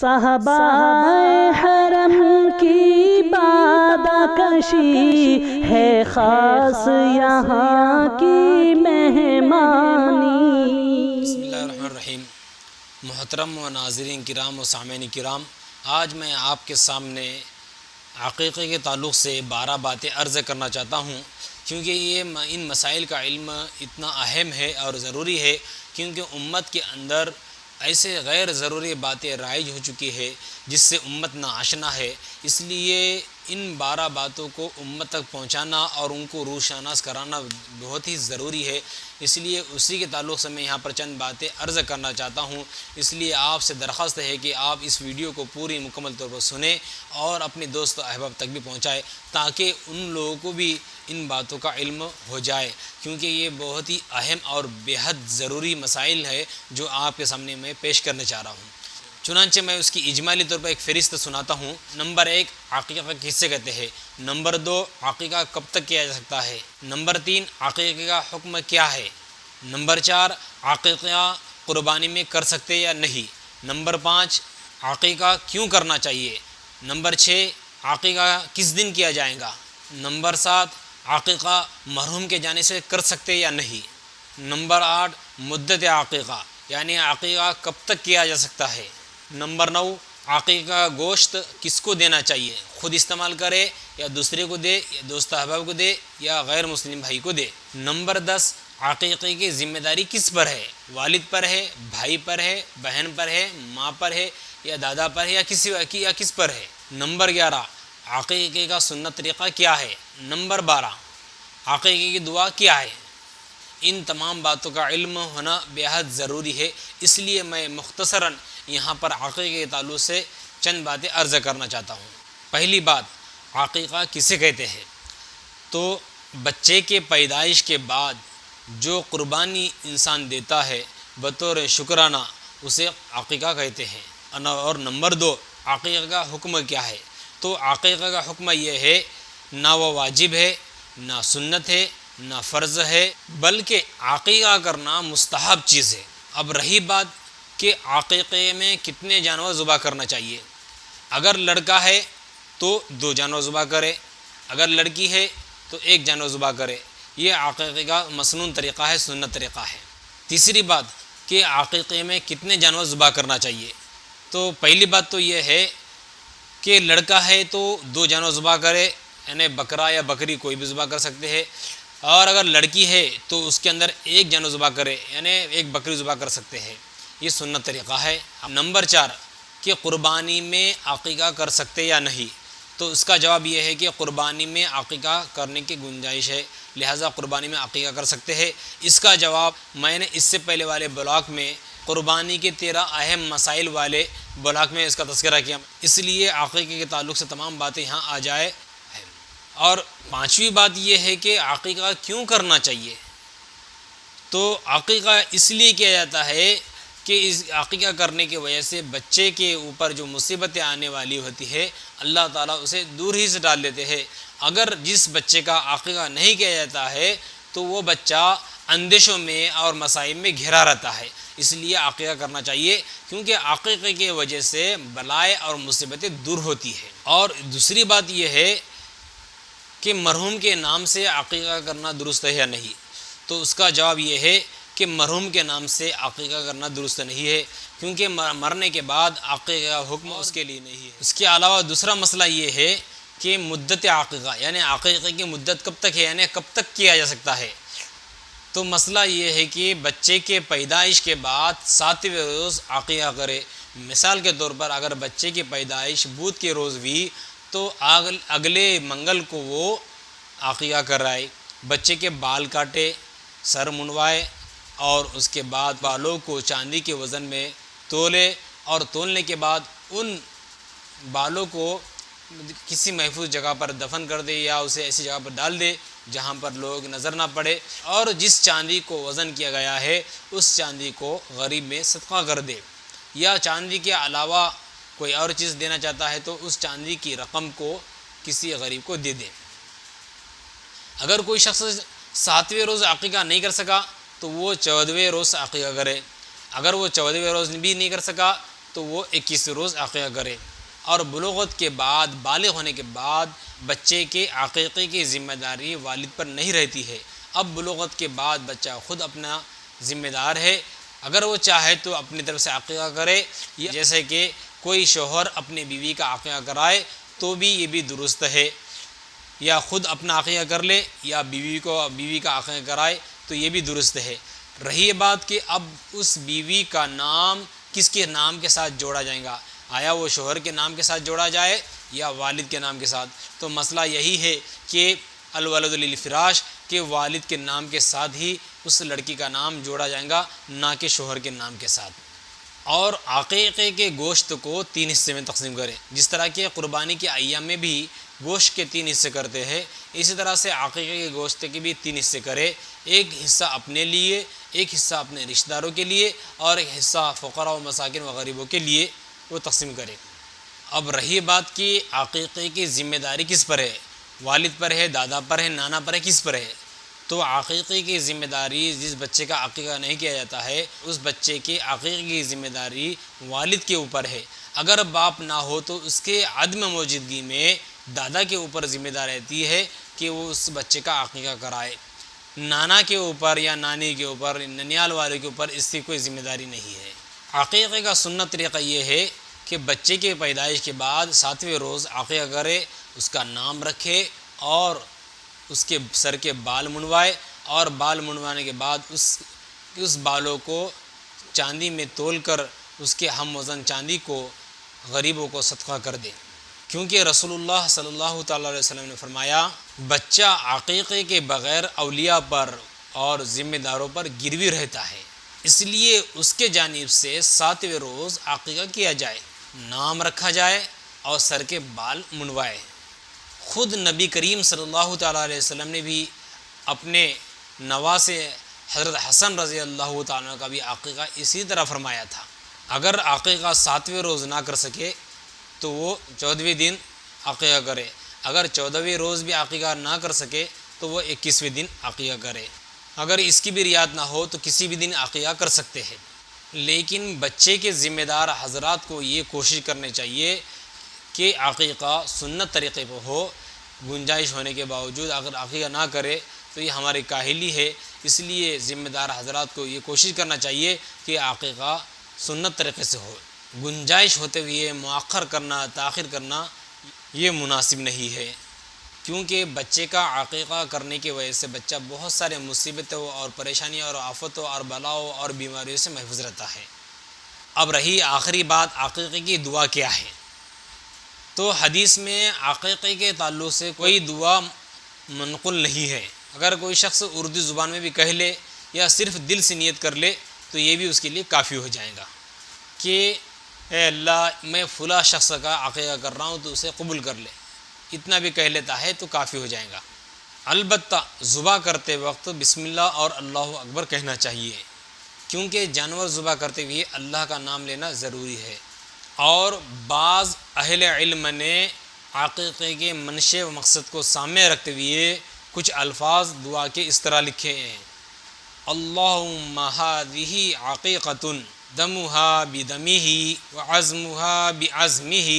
صحابہ حرم کی بادہ کشی ہے خاص یہاں کی مہمانی۔ بسم اللہ الرحمن الرحیم۔ محترم و ناظرین کرام و سامعین کرام، آج میں آپ کے سامنے عقیقے کے تعلق سے 12 باتیں عرض کرنا چاہتا ہوں، کیونکہ ان مسائل کا علم اتنا اہم ہے اور ضروری ہے، کیونکہ امت کے اندر ایسے غیر ضروری باتیں رائج ہو چکی ہے جس سے امت ناآشنا ہے۔ اس لیے ان 12 باتوں کو امت تک پہنچانا اور ان کو روشناس کرانا بہت ہی ضروری ہے۔ اس لیے اسی کے تعلق سے میں یہاں پر چند باتیں عرض کرنا چاہتا ہوں۔ اس لیے آپ سے درخواست ہے کہ آپ اس ویڈیو کو پوری مکمل طور پر سنیں اور اپنے دوست و احباب تک بھی پہنچائیں، تاکہ ان لوگوں کو بھی ان باتوں کا علم ہو جائے، کیونکہ یہ بہت ہی اہم اور بیحد ضروری مسائل ہے جو آپ کے سامنے میں پیش کرنے چاہ رہا ہوں۔ چنانچہ میں اس کی اجمالی طور پر ایک فہرست سناتا ہوں۔ نمبر 1، عقیقہ کسے کہتے ہیں؟ نمبر 2، عقیقہ کب تک کیا جا سکتا ہے؟ نمبر 3، عقیقے کا حکم کیا ہے؟ نمبر 4، عقیقہ قربانی میں کر سکتے یا نہیں؟ نمبر 5، عقیقہ کیوں کرنا چاہیے؟ نمبر 6، عقیقہ کس دن کیا جائے گا؟ نمبر 7، عقیقہ مرحوم کے جانے سے کر سکتے یا نہیں؟ نمبر 8، مدت عقیقہ یعنی عقیقہ کب تک کیا جا سکتا ہے؟ نمبر 9، عقیقہ گوشت کس کو دینا چاہیے؟ خود استعمال کرے یا دوسرے کو دے یا دوست احباب کو دے یا غیر مسلم بھائی کو دے؟ نمبر 10، عقیقے کی ذمہ داری کس پر ہے؟ والد پر ہے، بھائی پر ہے، بہن پر ہے، ماں پر ہے یا دادا پر ہے یا کس پر ہے؟ نمبر 11، عقیقے کا سنت طریقہ کیا ہے؟ نمبر 12، عقیقے کی دعا کیا ہے؟ ان تمام باتوں کا علم ہونا بیحد ضروری ہے۔ اس لیے میں مختصراً یہاں پر عقیقے کے تعلق سے چند باتیں عرض کرنا چاہتا ہوں۔ پہلی بات، عقیقہ کسے کہتے ہیں؟ تو بچے کے پیدائش کے بعد جو قربانی انسان دیتا ہے بطور شکرانہ، اسے عقیقہ کہتے ہیں۔ اور نمبر 2، عقیقہ کا حکم کیا ہے؟ تو عقیقہ کا حکم یہ ہے، نہ وہ واجب ہے، نہ سنت ہے، نہ فرض ہے، بلکہ عقیقہ کرنا مستحب چیز ہے۔ اب رہی بات کہ عقیقے میں کتنے جانور ذبح کرنا چاہیے۔ اگر لڑکا ہے تو 2 جانور ذبح کرے، اگر لڑکی ہے تو 1 جانور ذبح کرے۔ یہ عقیقے کا مسنون طریقہ ہے، سنت طریقہ ہے۔ تیسری بات کہ عقیقے میں کتنے جانور ذبح کرنا چاہیے، تو پہلی بات تو یہ ہے کہ لڑکا ہے تو 2 جانور ذبح کرے، یعنی بکرا یا بکری کوئی بھی ذبح کر سکتے ہیں، اور اگر لڑکی ہے تو اس کے اندر 1 جانور ذبح کرے، یعنی 1 بکری ذبح کر سکتے ہیں۔ یہ سنت طریقہ ہے۔ نمبر 4 کہ قربانی میں عقیقہ کر سکتے یا نہیں، تو اس کا جواب یہ ہے کہ قربانی میں عقیقہ کرنے کی گنجائش ہے، لہٰذا قربانی میں عقیقہ کر سکتے ہیں۔ اس کا جواب میں نے اس سے پہلے والے بلاک میں قربانی کے 13 اہم مسائل والے بلاک میں اس کا تذکرہ کیا، اس لیے عقیقے کے تعلق سے تمام باتیں یہاں آ جائے۔ اور 5ویں بات یہ ہے کہ عقیقہ کیوں کرنا چاہیے؟ تو عقیقہ اس لیے کیا جاتا ہے کہ اس عقیقہ کرنے کی وجہ سے بچے کے اوپر جو مصیبتیں آنے والی ہوتی ہے اللہ تعالیٰ اسے دور ہی سے ڈال دیتے ہیں۔ اگر جس بچے کا عقیقہ نہیں کیا جاتا ہے تو وہ بچہ اندیشوں میں اور مصائب میں گھرا رہتا ہے، اس لیے عقیقہ کرنا چاہیے، کیونکہ عقیقے کی وجہ سے بلائیں اور مصیبتیں دور ہوتی ہیں۔ اور دوسری بات یہ ہے کہ مرحوم کے نام سے عقیقہ کرنا درست ہے یا نہیں، تو اس کا جواب یہ ہے کہ مرحوم کے نام سے عقیقہ کرنا درست نہیں ہے، کیونکہ مرنے کے بعد عقیقہ کا حکم اس کے لیے نہیں ہے۔ اس کے علاوہ دوسرا مسئلہ یہ ہے کہ مدت عقیقہ یعنی عقیقے کی مدت کب تک ہے، یعنی کب تک کیا جا سکتا ہے۔ تو مسئلہ یہ ہے کہ بچے کے پیدائش کے بعد 7ویں روز عقیقہ کرے۔ مثال کے طور پر اگر بچے کی پیدائش بدھ کے روز ہوئی تو اگلے منگل کو وہ عقیقہ کرائے، بچے کے بال کاٹے، سر منڈوائے، اور اس کے بعد بالوں کو چاندی کے وزن میں تولے، اور تولنے کے بعد ان بالوں کو کسی محفوظ جگہ پر دفن کر دے یا اسے ایسی جگہ پر ڈال دے جہاں پر لوگ نظر نہ پڑے، اور جس چاندی کو وزن کیا گیا ہے اس چاندی کو غریب میں صدقہ کر دے، یا چاندی کے علاوہ کوئی اور چیز دینا چاہتا ہے تو اس چاندی کی رقم کو کسی غریب کو دے دے۔ اگر کوئی شخص 7ویں روز عقیقہ نہیں کر سکا تو وہ 14ویں روز عقیقہ کرے۔ اگر وہ 14ویں روز بھی نہیں کر سکا تو وہ 21 روز عقیقہ کرے۔ اور بلوغت کے بعد، بالغ ہونے کے بعد بچے کے عقیقے کی ذمہ داری والد پر نہیں رہتی ہے۔ اب بلوغت کے بعد بچہ خود اپنا ذمہ دار ہے، اگر وہ چاہے تو اپنی طرف سے عقیقہ کرے، جیسے کہ کوئی شوہر اپنی بیوی کا عقیقہ کرائے تو بھی یہ بھی درست ہے، یا خود اپنا عقیقہ کر لے یا بیوی کا عقیقہ کرائے تو یہ بھی درست ہے۔ رہی یہ بات کہ اب اس بیوی کا نام کس کے نام کے ساتھ جوڑا جائے گا، آیا وہ شوہر کے نام کے ساتھ جوڑا جائے یا والد کے نام کے ساتھ؟ تو مسئلہ یہی ہے کہ الولد للفراش، کہ والد کے نام کے ساتھ ہی اس لڑکی کا نام جوڑا جائے گا، نہ کہ شوہر کے نام کے ساتھ۔ اور عقیقے کے گوشت کو 3 حصے میں تقسیم کرے، جس طرح کہ قربانی کے ایام میں بھی گوشت کے 3 حصے کرتے ہیں، اسی طرح سے عقیقے کے گوشت کے بھی 3 حصے کرے، ایک حصہ اپنے لیے، ایک حصہ اپنے رشتہ داروں کے لیے، اور ایک حصہ فقراء و مساکین و غریبوں کے لیے وہ تقسیم کرے۔ اب رہی بات کہ عقیقے کی ذمہ داری کس پر ہے، والد پر ہے، دادا پر ہے، نانا پر ہے، کس پر ہے؟ تو عقیقے کی ذمہ داری، جس بچے کا عقیقہ نہیں کیا جاتا ہے اس بچے کے عقیقے کی ذمہ داری والد کے اوپر ہے۔ اگر باپ نہ ہو تو اس کے عدم موجودگی میں دادا کے اوپر ذمہ داری رہتی ہے کہ وہ اس بچے کا عقیقہ کرائے، نانا کے اوپر یا نانی کے اوپر، ننیال والے کے اوپر اس کی کوئی ذمہ داری نہیں ہے۔ عقیقے کا سنت طریقہ یہ ہے کہ بچے کے پیدائش کے بعد 7ویں روز عقیقہ کرے، اس کا نام رکھے اور اس کے سر کے بال منڈوائے، اور بال منڈوانے کے بعد اس بالوں کو چاندی میں تول کر اس کے ہم وزن چاندی کو غریبوں کو صدقہ کر دے، کیونکہ رسول اللہ صلی اللہ تعالیٰ علیہ وسلم نے فرمایا بچہ عقیقے کے بغیر اولیاء پر اور ذمہ داروں پر گروی رہتا ہے، اس لیے اس کے جانب سے 7ویں روز عقیقہ کیا جائے، نام رکھا جائے اور سر کے بال منڈوائے۔ خود نبی کریم صلی اللہ تعالیٰ علیہ وسلم نے بھی اپنے نواسے حضرت حسن رضی اللہ تعالیٰ کا بھی عقیقہ اسی طرح فرمایا تھا۔ اگر عقیقہ 7ویں روز نہ کر سکے تو وہ 14ویں دن عقیقہ کرے، اگر 14ویں روز بھی عقیقہ نہ کر سکے تو وہ 21ویں دن عقیقہ کرے، اگر اس کی بھی رعایت نہ ہو تو کسی بھی دن عقیقہ کر سکتے ہیں۔ لیکن بچے کے ذمہ دار حضرات کو یہ کوشش کرنی چاہیے کہ عقیقہ سنت طریقے پہ ہو، گنجائش ہونے کے باوجود اگر عقیقہ نہ کرے تو یہ ہماری کاہلی ہے، اس لیے ذمہ دار حضرات کو یہ کوشش کرنا چاہیے کہ عقیقہ سنت طریقے سے ہو، گنجائش ہوتے ہوئے مؤخر کرنا، تاخیر کرنا یہ مناسب نہیں ہے، کیونکہ بچے کا عقیقہ کرنے کی وجہ سے بچہ بہت سارے مصیبتوں اور پریشانیوں اور آفتوں اور بلاؤں اور بیماریوں سے محفوظ رہتا ہے۔ اب رہی آخری بات، عقیقے کی دعا کیا ہے؟ تو حدیث میں عقیقے کے تعلق سے کوئی دعا منقول نہیں ہے، اگر کوئی شخص اردو زبان میں بھی کہہ لے یا صرف دل سے نیت کر لے تو یہ بھی اس کے لیے کافی ہو جائے گا کہ اے اللہ میں فلاں شخص کا عقیقہ کر رہا ہوں تو اسے قبول کر لے، اتنا بھی کہہ لیتا ہے تو کافی ہو جائے گا۔ البتہ ذبح کرتے وقت بسم اللہ اور اللہ اکبر کہنا چاہیے، کیونکہ جانور ذبح کرتے ہوئے اللہ کا نام لینا ضروری ہے۔ اور بعض اہل علم نے عقیقے کے منشے و مقصد کو سامنے رکھتے ہوئے کچھ الفاظ دعا کے اس طرح لکھے ہیں: اللہم ہذہ عقیقۃ دمها بدمہ وعظمها بعظمہ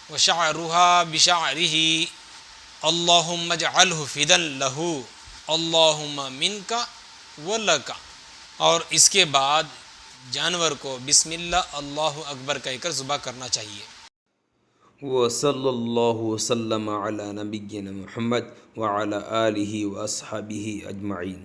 وشعرها بشعرہ اللہم اجعلہ فدا لہ اللہم منک ولک۔ اور اس کے بعد جانور کو بسم اللہ اللہ اکبر کہہ کر ذبح کرنا چاہیے۔ وصلی اللہ وسلم علی نبینا محمد وعلی آلہ واصحابہ اجمعین۔